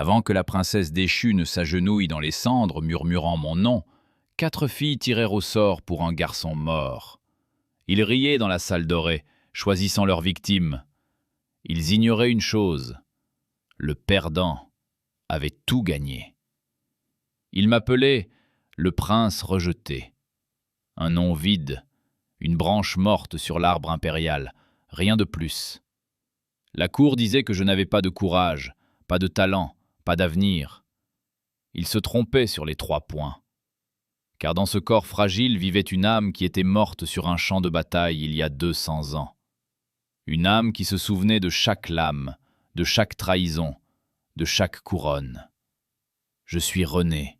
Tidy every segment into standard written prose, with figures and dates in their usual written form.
Avant que la princesse déchue ne s'agenouille dans les cendres, murmurant mon nom, 4 filles tirèrent au sort pour un garçon mort. Ils riaient dans la salle dorée, choisissant leur victime. Ils ignoraient une chose, le perdant avait tout gagné. Ils m'appelaient le prince rejeté. Un nom vide, une branche morte sur l'arbre impérial, rien de plus. La cour disait que je n'avais pas de courage, pas de talent, pas d'avenir. Ils se trompaient sur les 3 points. Car dans ce corps fragile vivait une âme qui était morte sur un champ de bataille il y a 200 ans. Une âme qui se souvenait de chaque lame, de chaque trahison, de chaque couronne. Je suis rené,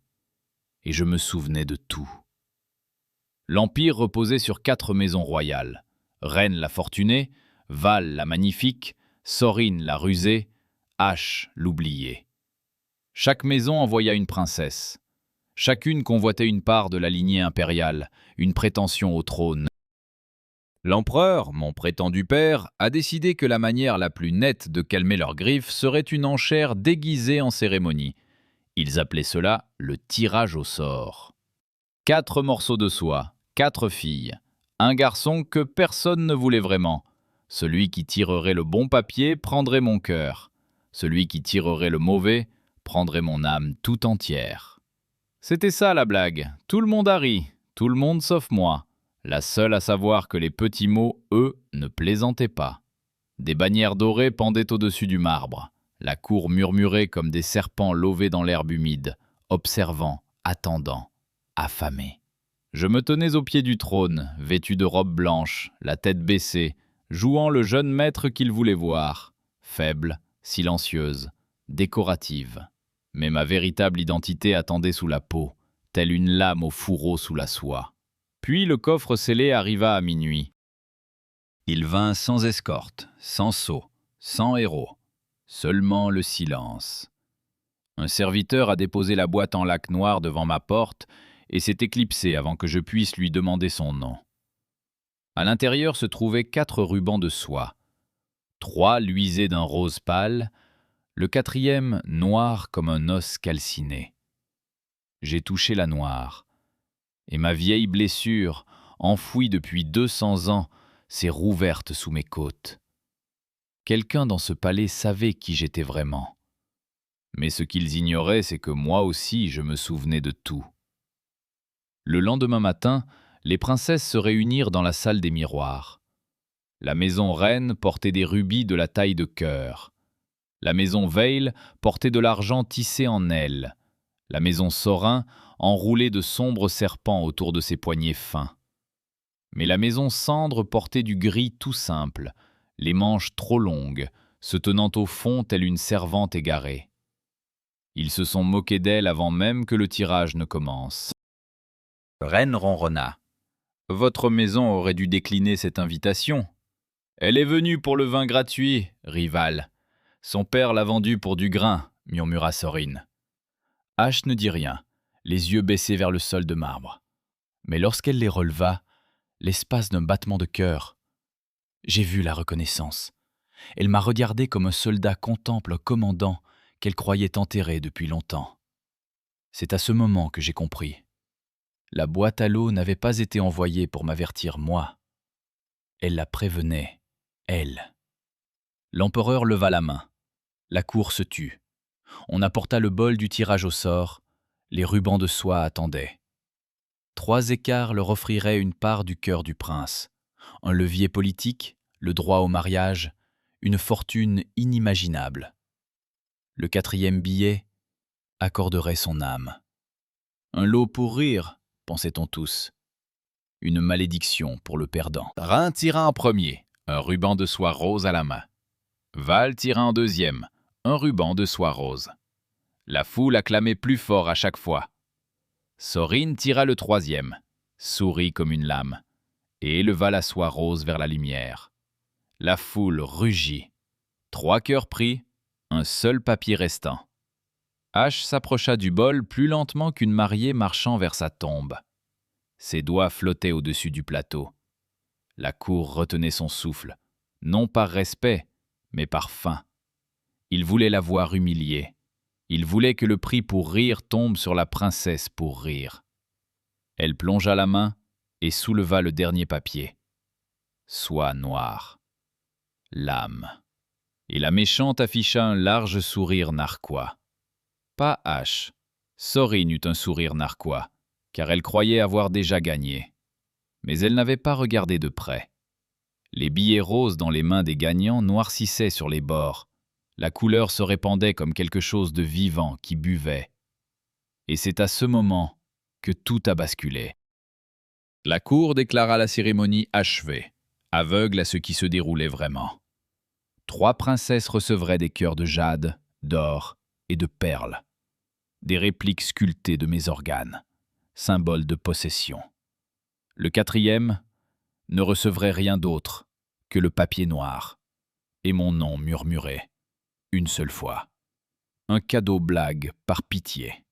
et je me souvenais de tout. L'Empire reposait sur 4 maisons royales. Reine la fortunée, Val la magnifique, Sorine la rusée, H l'oubliée. Chaque maison envoya une princesse. Chacune convoitait une part de la lignée impériale, une prétention au trône. L'empereur, mon prétendu père, a décidé que la manière la plus nette de calmer leurs griffes serait une enchère déguisée en cérémonie. Ils appelaient cela le tirage au sort. 4 morceaux de soie, 4 filles, un garçon que personne ne voulait vraiment. Celui qui tirerait le bon papier prendrait mon cœur. Celui qui tirerait le mauvais prendrait mon âme tout entière. C'était ça la blague. Tout le monde a ri, tout le monde sauf moi. La seule à savoir que les petits mots, eux, ne plaisantaient pas. Des bannières dorées pendaient au-dessus du marbre. La cour murmurait comme des serpents lovés dans l'herbe humide, observant, attendant, affamés. Je me tenais au pied du trône, vêtu de robe blanche, la tête baissée, jouant le jeune maître qu'il voulait voir, faible, silencieuse, décorative. Mais ma véritable identité attendait sous la peau, telle une lame au fourreau sous la soie. Puis le coffre scellé arriva à minuit. Il vint sans escorte, sans sceau, sans héros, seulement le silence. Un serviteur a déposé la boîte en lac noir devant ma porte et s'est éclipsé avant que je puisse lui demander son nom. À l'intérieur se trouvaient 4 rubans de soie. 3 luisaient d'un rose pâle, le 4e noir comme un os calciné. J'ai touché la noire, et ma vieille blessure, enfouie depuis 200 ans, s'est rouverte sous mes côtes. Quelqu'un dans ce palais savait qui j'étais vraiment. Mais ce qu'ils ignoraient, c'est que moi aussi je me souvenais de tout. Le lendemain matin, les princesses se réunirent dans la salle des miroirs. La maison reine portait des rubis de la taille de cœur. La maison Veil portait de l'argent tissé en ailes. La maison Sorin enroulait de sombres serpents autour de ses poignets fins. Mais la maison Cendre portait du gris tout simple, les manches trop longues, se tenant au fond telle une servante égarée. Ils se sont moqués d'elle avant même que le tirage ne commence. Reine ronronna. « Votre maison aurait dû décliner cette invitation. »« Elle est venue pour le vin gratuit, rival. Son père l'a vendu pour du grain, » murmura Sorine. H ne dit rien, les yeux baissés vers le sol de marbre. Mais lorsqu'elle les releva, l'espace d'un battement de cœur, j'ai vu la reconnaissance. Elle m'a regardé comme un soldat contemple un commandant qu'elle croyait enterré depuis longtemps. C'est à ce moment que j'ai compris. La boîte à l'eau n'avait pas été envoyée pour m'avertir moi. Elle la prévenait, elle. L'empereur leva la main. La cour se tut. On apporta le bol du tirage au sort. Les rubans de soie attendaient. 3 écarts leur offriraient une part du cœur du prince. Un levier politique, le droit au mariage, une fortune inimaginable. Le 4e billet accorderait son âme. Un lot pour rire, pensait-on tous. Une malédiction pour le perdant. Rhin tira en premier, un ruban de soie rose à la main. Val tira en deuxième, un ruban de soie rose. La foule acclamait plus fort à chaque fois. Sorine tira le 3e, sourit comme une lame, et éleva la soie rose vers la lumière. La foule rugit. 3 cœurs pris, un seul papier restant. H s'approcha du bol plus lentement qu'une mariée marchant vers sa tombe. Ses doigts flottaient au-dessus du plateau. La cour retenait son souffle, non par respect, mais par faim. Il voulait la voir humiliée. Il voulait que le prix pour rire tombe sur la princesse pour rire. Elle plongea la main et souleva le dernier papier. Soie noire. L'âme. Et la méchante afficha un large sourire narquois. Pas H. Sorine eut un sourire narquois, car elle croyait avoir déjà gagné. Mais elle n'avait pas regardé de près. Les billets roses dans les mains des gagnants noircissaient sur les bords. La couleur se répandait comme quelque chose de vivant qui buvait. Et c'est à ce moment que tout a basculé. La cour déclara la cérémonie achevée, aveugle à ce qui se déroulait vraiment. 3 princesses recevraient des cœurs de jade, d'or et de perles. Des répliques sculptées de mes organes, symbole de possession. Le 4e ne recevrait rien d'autre que le papier noir et mon nom murmuré, une seule fois. Un cadeau blague par pitié.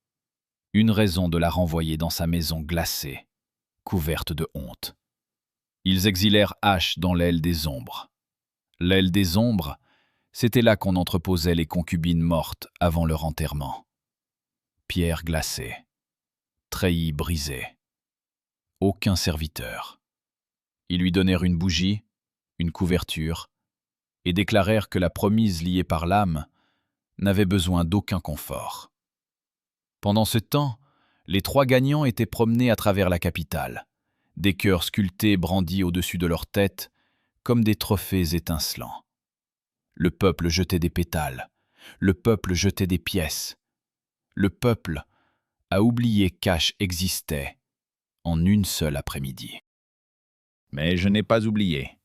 Une raison de la renvoyer dans sa maison glacée, couverte de honte. Ils exilèrent H dans l'aile des ombres. L'aile des ombres, c'était là qu'on entreposait les concubines mortes avant leur enterrement. Pierre glacée, treillis brisé. Aucun serviteur. Ils lui donnèrent une bougie, une couverture, et déclarèrent que la promise liée par l'âme n'avait besoin d'aucun confort. Pendant ce temps, les 3 gagnants étaient promenés à travers la capitale, des cœurs sculptés brandis au-dessus de leur tête comme des trophées étincelants. Le peuple jetait des pétales, le peuple jetait des pièces. Le peuple a oublié qu'H existait en une seule après-midi. Mais je n'ai pas oublié.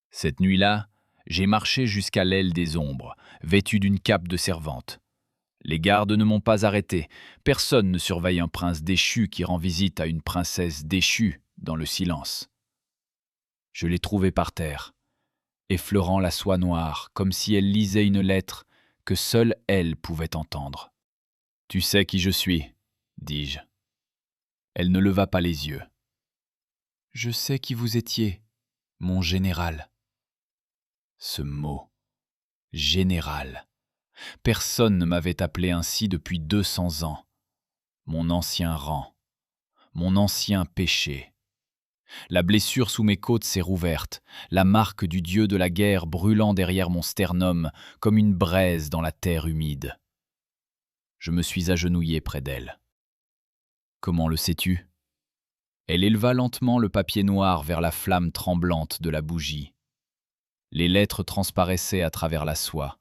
Cette nuit-là, j'ai marché jusqu'à l'aile des ombres, vêtu d'une cape de servante. Les gardes ne m'ont pas arrêté. Personne ne surveille un prince déchu qui rend visite à une princesse déchue dans le silence. Je l'ai trouvée par terre, effleurant la soie noire, comme si elle lisait une lettre que seule elle pouvait entendre. « Tu sais qui je suis » dis-je. Elle ne leva pas les yeux. « Je sais qui vous étiez, mon général. » Ce mot, général. Personne ne m'avait appelé ainsi depuis 200 ans. Mon ancien rang, mon ancien péché. La blessure sous mes côtes s'est rouverte, la marque du dieu de la guerre brûlant derrière mon sternum comme une braise dans la terre humide. Je me suis agenouillé près d'elle. Comment le sais-tu ? Elle éleva lentement le papier noir vers la flamme tremblante de la bougie. Les lettres transparaissaient à travers la soie.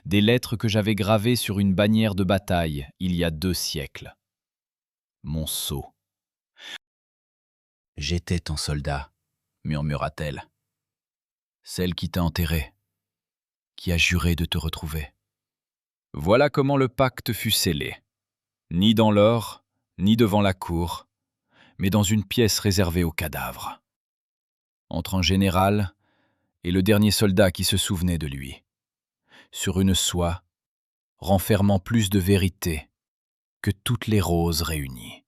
Des lettres que j'avais gravées sur une bannière de bataille il y a 2 siècles. Mon sceau. « J'étais ton soldat, » murmura-t-elle. « Celle qui t'a enterré, qui a juré de te retrouver. » Voilà comment le pacte fut scellé. Ni dans l'or, ni devant la cour, mais dans une pièce réservée aux cadavres. Entre un général et le dernier soldat qui se souvenait de lui. Sur une soie, renfermant plus de vérité que toutes les roses réunies.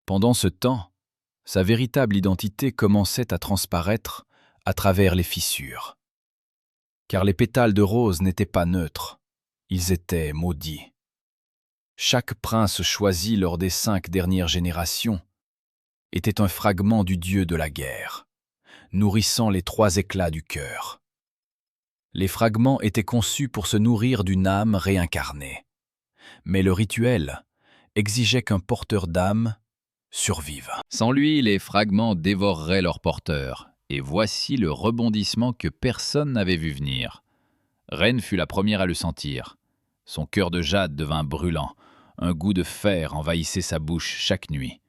Pendant ce temps, sa véritable identité commençait à transparaître à travers les fissures. Car les pétales de rose n'étaient pas neutres, ils étaient maudits. Chaque prince choisi lors des 5 dernières générations était un fragment du dieu de la guerre, nourrissant les 3 éclats du cœur. Les fragments étaient conçus pour se nourrir d'une âme réincarnée. Mais le rituel exigeait qu'un porteur d'âme survive. Sans lui, les fragments dévoreraient leur porteur. Et voici le rebondissement que personne n'avait vu venir. Reine fut la première à le sentir. Son cœur de jade devint brûlant. Un goût de fer envahissait sa bouche chaque nuit.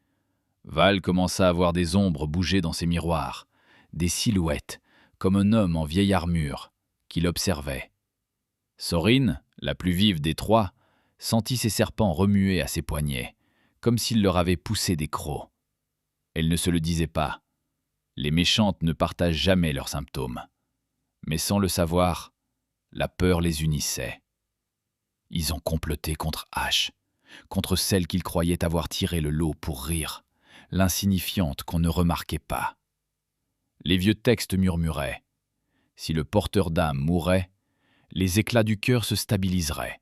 Val commença à voir des ombres bouger dans ses miroirs, des silhouettes, comme un homme en vieille armure, qui l'observait. Sorine, la plus vive des 3, sentit ses serpents remuer à ses poignets, comme s'il leur avait poussé des crocs. Elle ne se le disait pas. Les méchantes ne partagent jamais leurs symptômes. Mais sans le savoir, la peur les unissait. Ils ont comploté contre H, contre celle qu'ils croyaient avoir tiré le lot pour rire, l'insignifiante qu'on ne remarquait pas. Les vieux textes murmuraient. Si le porteur d'âme mourait, les éclats du cœur se stabiliseraient.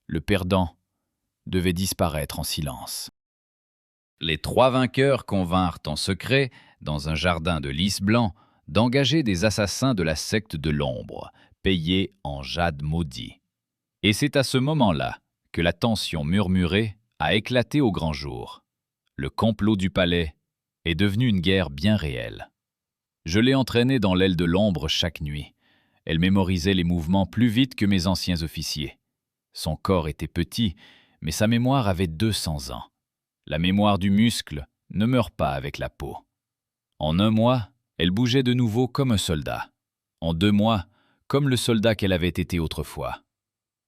Le perdant devait disparaître en silence. Les 3 vainqueurs convinrent en secret, dans un jardin de lys blanc, d'engager des assassins de la secte de l'ombre, payés en jade maudit. Et c'est à ce moment-là que la tension murmurée a éclaté au grand jour. Le complot du palais est devenu une guerre bien réelle. Je l'ai entraînée dans l'aile de l'ombre chaque nuit. Elle mémorisait les mouvements plus vite que mes anciens officiers. Son corps était petit, mais sa mémoire avait 200 ans. La mémoire du muscle ne meurt pas avec la peau. En 1 mois, elle bougeait de nouveau comme un soldat. En 2 mois, comme le soldat qu'elle avait été autrefois.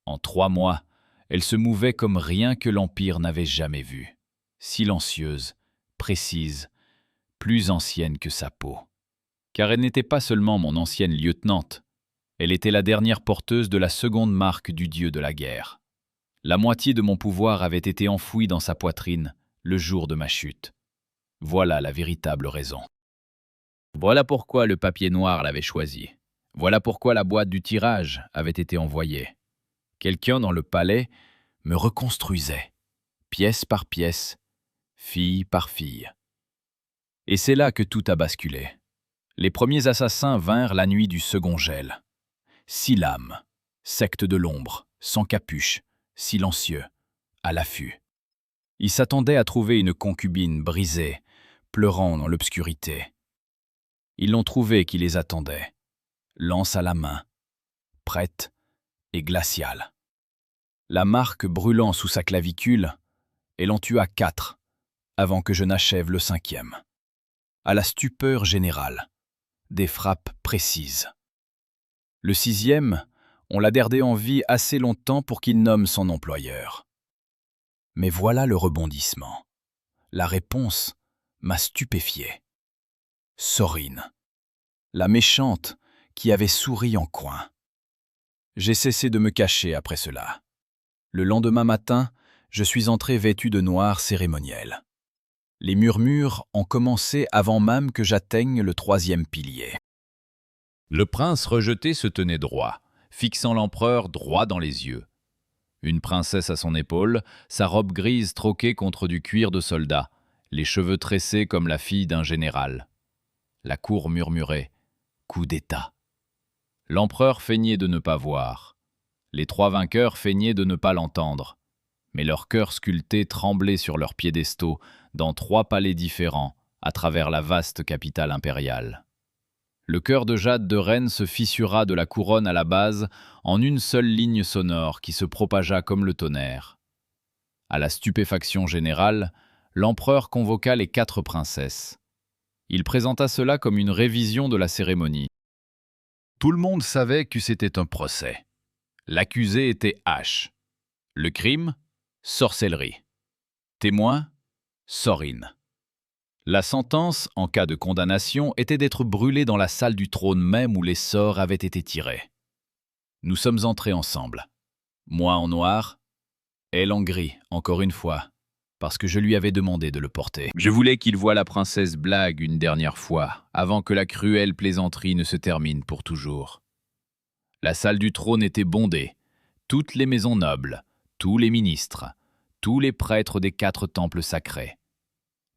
En 3 mois, elle se mouvait comme rien que l'Empire n'avait jamais vu. Silencieuse, précise, plus ancienne que sa peau. Car elle n'était pas seulement mon ancienne lieutenante, elle était la dernière porteuse de la seconde marque du dieu de la guerre. La moitié de mon pouvoir avait été enfouie dans sa poitrine le jour de ma chute. Voilà la véritable raison. Voilà pourquoi le papier noir l'avait choisi. Voilà pourquoi la boîte du tirage avait été envoyée. Quelqu'un dans le palais me reconstruisait, pièce par pièce, fille par fille. Et c'est là que tout a basculé. Les premiers assassins vinrent la nuit du second gel. 6 lames, secte de l'ombre, sans capuche, silencieux, à l'affût. Ils s'attendaient à trouver une concubine brisée, pleurant dans l'obscurité. Ils l'ont trouvé qui les attendait, lance à la main, prête et glaciale. La marque brûlant sous sa clavicule, elle en tua 4, avant que je n'achève le 5e. À la stupeur générale, des frappes précises. Le 6e, on l'a gardé en vie assez longtemps pour qu'il nomme son employeur. Mais voilà le rebondissement. La réponse m'a stupéfié. Sorine, la méchante qui avait souri en coin. J'ai cessé de me cacher après cela. Le lendemain matin, je suis entré vêtu de noir cérémoniel. Les murmures ont commencé avant même que j'atteigne le 3e pilier. Le prince rejeté se tenait droit, fixant l'empereur droit dans les yeux. Une princesse à son épaule, sa robe grise troquée contre du cuir de soldat, les cheveux tressés comme la fille d'un général. La cour murmurait « coup d'État ». L'empereur feignait de ne pas voir. Les 3 vainqueurs feignaient de ne pas l'entendre. Mais leurs cœurs sculptés tremblaient sur leurs piédestaux dans 3 palais différents à travers la vaste capitale impériale. Le cœur de jade de reine se fissura de la couronne à la base en une seule ligne sonore qui se propagea comme le tonnerre. À la stupéfaction générale, l'empereur convoqua les 4 princesses. Il présenta cela comme une révision de la cérémonie. Tout le monde savait que c'était un procès. L'accusé était H. Le crime, sorcellerie. Témoin, Sorine. La sentence, en cas de condamnation, était d'être brûlé dans la salle du trône même où les sorts avaient été tirés. Nous sommes entrés ensemble. Moi en noir, elle en gris, encore une fois, parce que je lui avais demandé de le porter. Je voulais qu'il voie la princesse blague une dernière fois, avant que la cruelle plaisanterie ne se termine pour toujours. La salle du trône était bondée, toutes les maisons nobles, tous les ministres, tous les prêtres des 4 temples sacrés.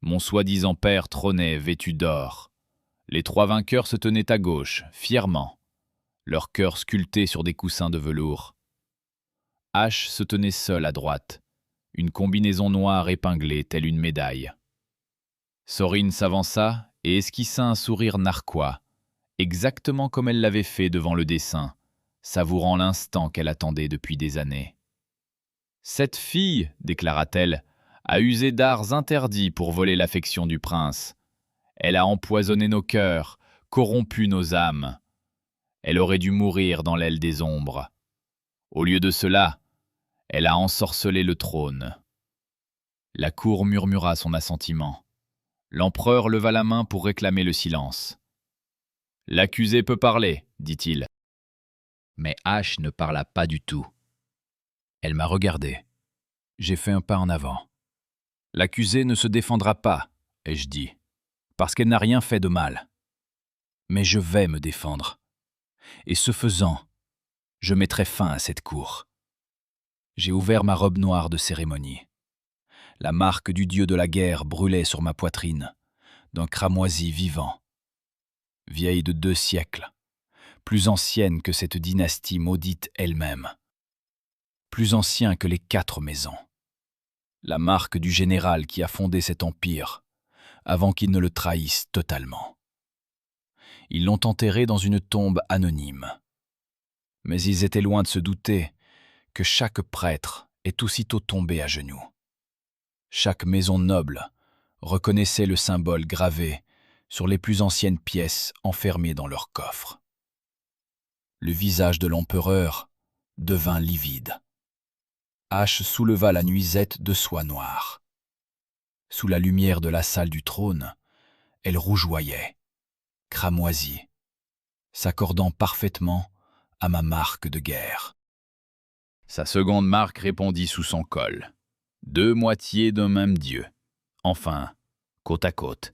Mon soi-disant père trônait vêtu d'or. Les 3 vainqueurs se tenaient à gauche, fièrement, leurs cœurs sculptés sur des coussins de velours. H se tenait seul à droite, une combinaison noire épinglée telle une médaille. Sorine s'avança et esquissa un sourire narquois, exactement comme elle l'avait fait devant le dessin, savourant l'instant qu'elle attendait depuis des années. « Cette fille, déclara-t-elle, a usé d'arts interdits pour voler l'affection du prince. Elle a empoisonné nos cœurs, corrompu nos âmes. Elle aurait dû mourir dans l'aile des ombres. Au lieu de cela, elle a ensorcelé le trône. » La cour murmura son assentiment. L'empereur leva la main pour réclamer le silence. « L'accusé peut parler, dit-il. » Mais H ne parla pas du tout. Elle m'a regardé. J'ai fait un pas en avant. « L'accusée ne se défendra pas, ai-je dit, parce qu'elle n'a rien fait de mal. Mais je vais me défendre. Et ce faisant, je mettrai fin à cette cour. J'ai ouvert ma robe noire de cérémonie. La marque du dieu de la guerre brûlait sur ma poitrine, d'un cramoisi vivant. Vieille de 2 siècles, plus ancienne que cette dynastie maudite elle-même, plus ancien que les 4 maisons. La marque du général qui a fondé cet empire, avant qu'il ne le trahisse totalement. Ils l'ont enterré dans une tombe anonyme. Mais ils étaient loin de se douter que chaque prêtre est aussitôt tombé à genoux. Chaque maison noble reconnaissait le symbole gravé sur les plus anciennes pièces enfermées dans leur coffre. Le visage de l'empereur devint livide. H souleva la nuisette de soie noire. Sous la lumière de la salle du trône, elle rougeoyait, cramoisie, s'accordant parfaitement à ma marque de guerre. Sa seconde marque répondit sous son col. 2 moitiés d'un même dieu. Enfin, côte à côte.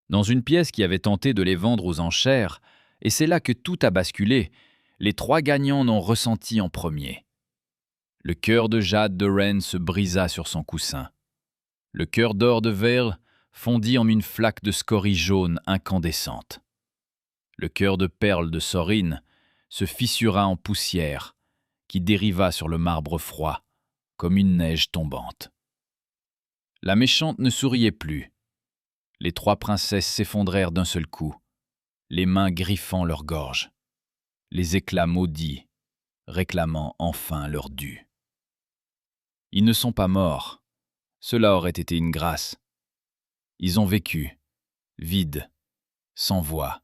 Dans une pièce qui avait tenté de les vendre aux enchères, et c'est là que tout a basculé, les 3 gagnants n'ont ressenti en premier. Le cœur de jade de Ren se brisa sur son coussin. Le cœur d'or de Verle fondit en une flaque de scorie jaune incandescente. Le cœur de perle de Sorine se fissura en poussière, qui dériva sur le marbre froid, comme une neige tombante. La méchante ne souriait plus. Les 3 princesses s'effondrèrent d'un seul coup, les mains griffant leur gorge, les éclats maudits, réclamant enfin leur dû. Ils ne sont pas morts, cela aurait été une grâce. Ils ont vécu, vides, sans voix,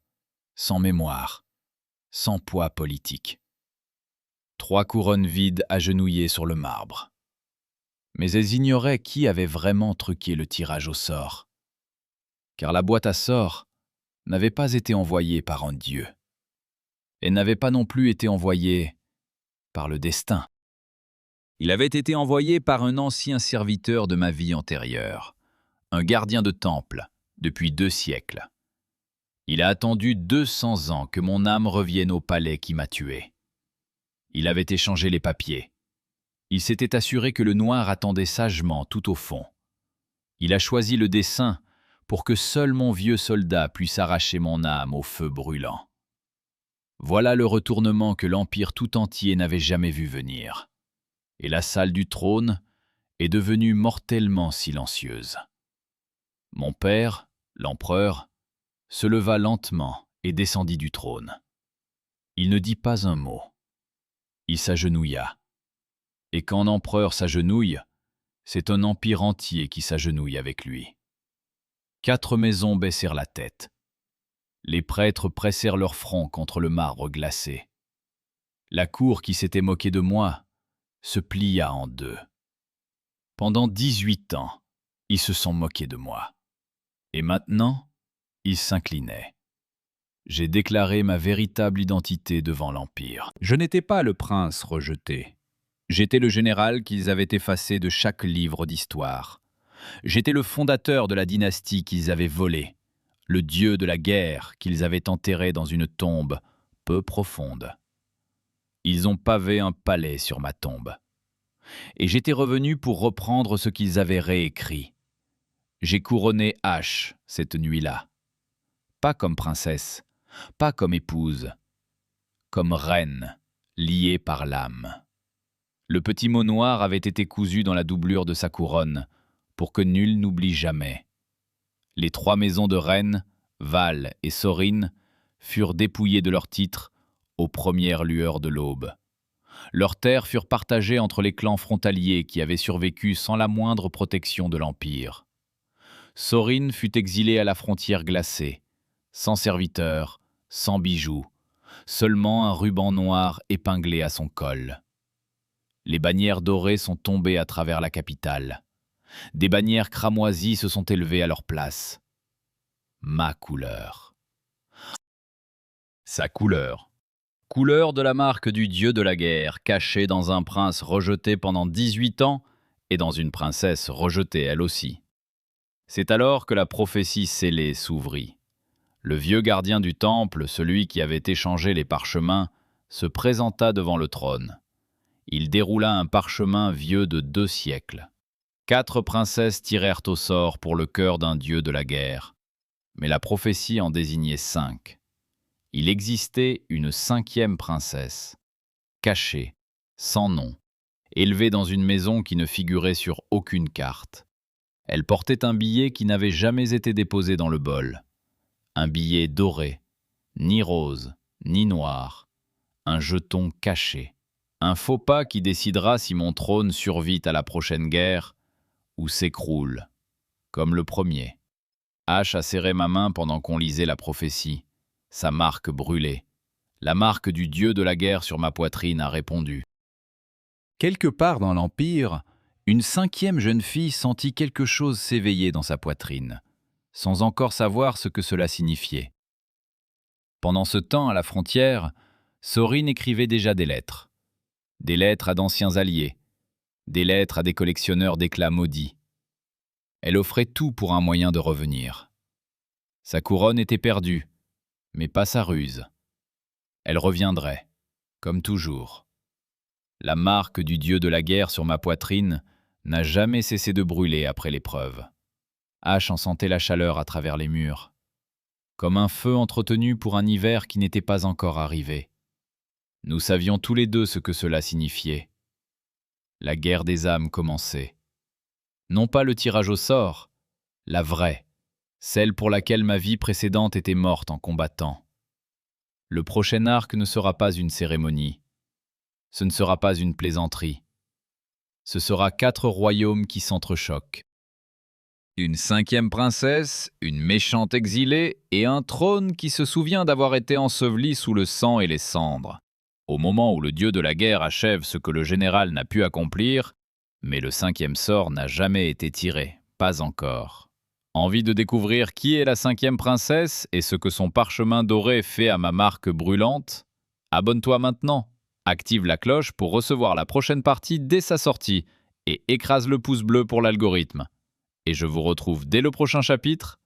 sans mémoire, sans poids politique. 3 couronnes vides agenouillées sur le marbre. Mais elles ignoraient qui avait vraiment truqué le tirage au sort. Car la boîte à sorts n'avait pas été envoyée par un dieu. Et n'avait pas non plus été envoyée par le destin. Il avait été envoyé par un ancien serviteur de ma vie antérieure, un gardien de temple, depuis 2 siècles. Il a attendu 200 ans que mon âme revienne au palais qui m'a tué. Il avait échangé les papiers. Il s'était assuré que le noir attendait sagement tout au fond. Il a choisi le dessein pour que seul mon vieux soldat puisse arracher mon âme au feu brûlant. Voilà le retournement que l'Empire tout entier n'avait jamais vu venir. Et la salle du trône est devenue mortellement silencieuse. Mon père, l'empereur, se leva lentement et descendit du trône. Il ne dit pas un mot. Il s'agenouilla. Et quand l'empereur s'agenouille, c'est un empire entier qui s'agenouille avec lui. 4 maisons baissèrent la tête. Les prêtres pressèrent leur front contre le marbre glacé. La cour qui s'était moquée de moi se plia en 2. Pendant 18 ans, ils se sont moqués de moi. Et maintenant, ils s'inclinaient. J'ai déclaré ma véritable identité devant l'Empire. Je n'étais pas le prince rejeté. J'étais le général qu'ils avaient effacé de chaque livre d'histoire. J'étais le fondateur de la dynastie qu'ils avaient volée, le dieu de la guerre qu'ils avaient enterré dans une tombe peu profonde. Ils ont pavé un palais sur ma tombe. Et j'étais revenu pour reprendre ce qu'ils avaient réécrit. J'ai couronné H cette nuit-là. Pas comme princesse, pas comme épouse, comme reine, liée par l'âme. Le petit mot noir avait été cousu dans la doublure de sa couronne, pour que nul n'oublie jamais. Les 3 maisons de Rennes, Val et Sorine, furent dépouillées de leurs titres aux premières lueurs de l'aube. Leurs terres furent partagées entre les clans frontaliers qui avaient survécu sans la moindre protection de l'Empire. Sorine fut exilée à la frontière glacée, sans serviteurs, sans bijoux, seulement un ruban noir épinglé à son col. Les bannières dorées sont tombées à travers la capitale. Des bannières cramoisies se sont élevées à leur place. Ma couleur. Sa couleur. Couleur de la marque du dieu de la guerre, cachée dans un prince rejeté pendant 18 ans et dans une princesse rejetée elle aussi. C'est alors que la prophétie scellée s'ouvrit. Le vieux gardien du temple, celui qui avait échangé les parchemins, se présenta devant le trône. Il déroula un parchemin vieux de 2 siècles. 4 princesses tirèrent au sort pour le cœur d'un dieu de la guerre, mais la prophétie en désignait 5. Il existait une 5e princesse, cachée, sans nom, élevée dans une maison qui ne figurait sur aucune carte. Elle portait un billet qui n'avait jamais été déposé dans le bol. Un billet doré, ni rose, ni noir. Un jeton caché. Un faux pas qui décidera si mon trône survit à la prochaine guerre ou s'écroule, comme le premier. H a serré ma main pendant qu'on lisait la prophétie. Sa marque brûlait. La marque du dieu de la guerre sur ma poitrine a répondu. Quelque part dans l'Empire, une 5e jeune fille sentit quelque chose s'éveiller dans sa poitrine, sans encore savoir ce que cela signifiait. Pendant ce temps, à la frontière, Sorine écrivait déjà des lettres. Des lettres à d'anciens alliés, des lettres à des collectionneurs d'éclats maudits. Elle offrait tout pour un moyen de revenir. Sa couronne était perdue, mais pas sa ruse. Elle reviendrait, comme toujours. La marque du dieu de la guerre sur ma poitrine n'a jamais cessé de brûler après l'épreuve. H en sentait la chaleur à travers les murs, comme un feu entretenu pour un hiver qui n'était pas encore arrivé. Nous savions tous les deux ce que cela signifiait. La guerre des âmes commençait. Non pas le tirage au sort, la vraie, celle pour laquelle ma vie précédente était morte en combattant. Le prochain arc ne sera pas une cérémonie. Ce ne sera pas une plaisanterie. Ce sera 4 royaumes qui s'entrechoquent. Une 5e princesse, une méchante exilée et un trône qui se souvient d'avoir été enseveli sous le sang et les cendres. Au moment où le dieu de la guerre achève ce que le général n'a pu accomplir, mais le 5e sort n'a jamais été tiré, pas encore. Envie de découvrir qui est la 5e princesse et ce que son parchemin doré fait à ma marque brûlante? Abonne-toi maintenant, active la cloche pour recevoir la prochaine partie dès sa sortie et écrase le pouce bleu pour l'algorithme. Et je vous retrouve dès le prochain chapitre